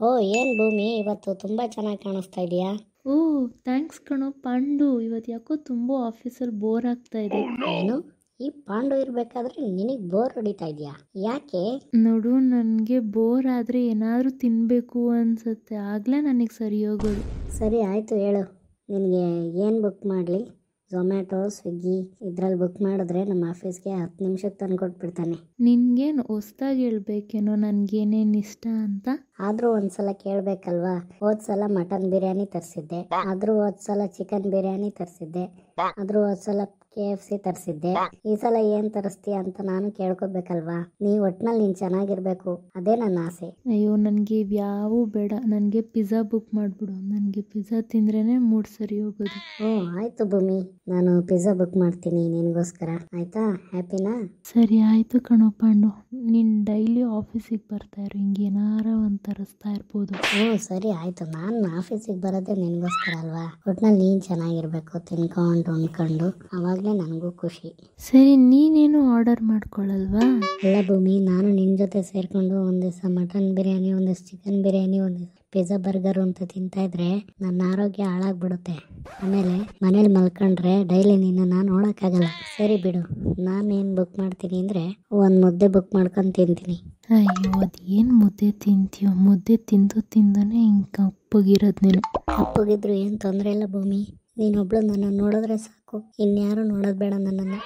ಓ ಏನು ಭೂಮಿ, ಇವತ್ತು ತುಂಬ ಚೆನ್ನಾಗಿ ಕಾಣಿಸ್ತಾ ಇದೆಯಾ? ಓ ಥ್ಯಾಂಕ್ಸ್ ಕಣೋ ಪಾಂಡು. ಇವತ್ತು ಯಾಕೋ ತುಂಬ ಆಫೀಸಲ್ಲಿ ಬೋರ್ ಆಗ್ತಾ ಇದೆ. ಏನು, ಈ ಪಾಂಡು ಇರಬೇಕಾದ್ರೆ ನಿನಗೆ ಬೋರ್ ಹೊಡಿತಾ ಇದೆಯಾ? ಯಾಕೆ? ನೋಡು, ನನಗೆ ಬೋರ್ ಆದರೆ ಏನಾದರೂ ತಿನ್ನಬೇಕು ಅನಿಸುತ್ತೆ, ಆಗಲೇ ನನಗೆ ಸರಿ ಹೋಗೋದು. ಸರಿ ಆಯಿತು, ಹೇಳು. ನಿನಗೆ ಏನು ಬುಕ್ ಮಾಡಲಿ? ಝೊಮ್ಯಾಟೊ, ಸ್ವಿಗ್ಗಿ ಇದರಲ್ಲಿ ಬುಕ್ ಮಾಡಿದ್ರೆ ನಮ್ಮ ಆಫೀಸ್ಗೆ 10 ನಿಮಿಷಕ್ಕೆ ತಂದು ಕೊಟ್ಬಿಡ್ತಾನೆ. ನಿನ್ಗೇನು ಹೊಸ್ದಾಗಿ ಹೇಳ್ಬೇಕೇನೋ ನನಗೇನೇನು ಇಷ್ಟ ಅಂತ? ಆದರೂ ಒಂದ್ಸಲ ಕೇಳಬೇಕಲ್ವಾ? ಹೋದ್ಸಲ ಮಟನ್ ಬಿರಿಯಾನಿ ತರಿಸಿದ್ದೆ, ಆದರೂ ಹೋದ್ಸಲ ಚಿಕನ್ ಬಿರಿಯಾನಿ ತರಿಸಿದ್ದೆ, ಆದರೂ ಹೋದ್ಸಲ KFC ತರಿಸಿದ್ದೆ. ಈ ಸಲ ಏನು ತರಿಸ್ತೀಯ ಅಂತ ನಾನು ಕೇಳ್ಕೊಬೇಕಲ್ವಾ? ಒಟ್ನಲ್ಲಿ ನೀನು ಚೆನ್ನಾಗಿರ್ಬೇಕು, ಅದೇ ನನ್ನ ಆಸೆ. ಅಯ್ಯೋ, ನನಗೆ ಇವ್ಯಾವೂ ಬೇಡ, ನನಗೆ ಪಿಜ್ಜಾ ಬುಕ್ ಮಾಡಿಬಿಡು. ನನಗೆ ಪಿಜ್ಜಾ ತಿಂದ್ರೇ ಮೂಡ್ ಸರಿ ಹೋಗೋದು. ಓ ಆಯಿತು ಭೂಮಿ, ನಾನು ಪಿಜ್ಜಾ ಬುಕ್ ಮಾಡ್ತೀನಿ ನಿನಗೋಸ್ಕರ, ಆಯಿತಾ? ಹ್ಯಾಪಿನಾ? ಸರಿ ಆಯಿತು ಕಣೋ ಪಾಂಡು, ನೀನು ಡೈಲಿ ಆಫೀಸಿಗೆ ಬರ್ತಾ ಇರು, ಹಿಂಗೇನಾರ ಒಂದು ತರಿಸ್ತಾ ಇರ್ಬೋದು. ಓ ಸರಿ ಆಯಿತು, ನಾನು ಆಫೀಸಿಗೆ ಬರೋದೇ ನಿನಗೋಸ್ಕರ ಅಲ್ವಾ? ಒಟ್ನಲ್ಲಿ ನೀನು ಚೆನ್ನಾಗಿರ್ಬೇಕು, ತಿನ್ಕೊಂಡು ಉಣ್ಕೊಂಡು, ಅವಾಗಲೇ ನನಗೂ ಖುಷಿ. ಸರಿ, ನೀನೇನು ಆರ್ಡರ್ ಮಾಡ್ಕೊಳ್ಳಲ್ವಾ? ಅಲ್ಲ ಭೂಮಿ, ನಾನು ನಿನ್ನ ಜೊತೆ ಸೇರಿಕೊಂಡು ಒಂದು ದಿವಸ ಮಟನ್ ಬಿರಿಯಾನಿ, ಒಂದು ದಿವಸ ಚಿಕನ್ ಬಿರಿಯಾನಿ, ಒಂದು ದಿವಸ ಪಿಜ್ಜಾ ಬರ್ಗರು ಅಂತ ತಿಂತಾ ಇದ್ರೆ ನನ್ನ ಆರೋಗ್ಯ ಹಾಳಾಗ್ಬಿಡುತ್ತೆ. ಆಮೇಲೆ ಮನೇಲಿ ಮಲ್ಕೊಂಡ್ರೆ ಡೈಲಿ ನಿನ್ನ ನೋಡೋಕ್ಕಾಗಲ್ಲ. ಸರಿ ಬಿಡು, ನಾನೇನು ಬುಕ್ ಮಾಡ್ತೀನಿ ಅಂದರೆ ಒಂದು ಮುದ್ದೆ ಬುಕ್ ಮಾಡ್ಕೊಂಡು ತಿಂತೀನಿ. ಅಯ್ಯೋ, ಅದೇನು ಮುದ್ದೆ ತಿಂತೀಯೋ? ಮುದ್ದೆ ತಿಂದನೇ ಹಿಂಗೆ ಕಪ್ಪಗಿರೋದು ನೀನು. ಕಪ್ಪಗಿದ್ರು ಏನು ತೊಂದರೆ ಇಲ್ಲ ಭೂಮಿ, ನೀನೊಬ್ಳು ನನ್ನ ನೋಡಿದ್ರೆ ಸಾಕು, ಇನ್ಯಾರು ನೋಡೋದು ಬೇಡ ನನ್ನನ್ನು.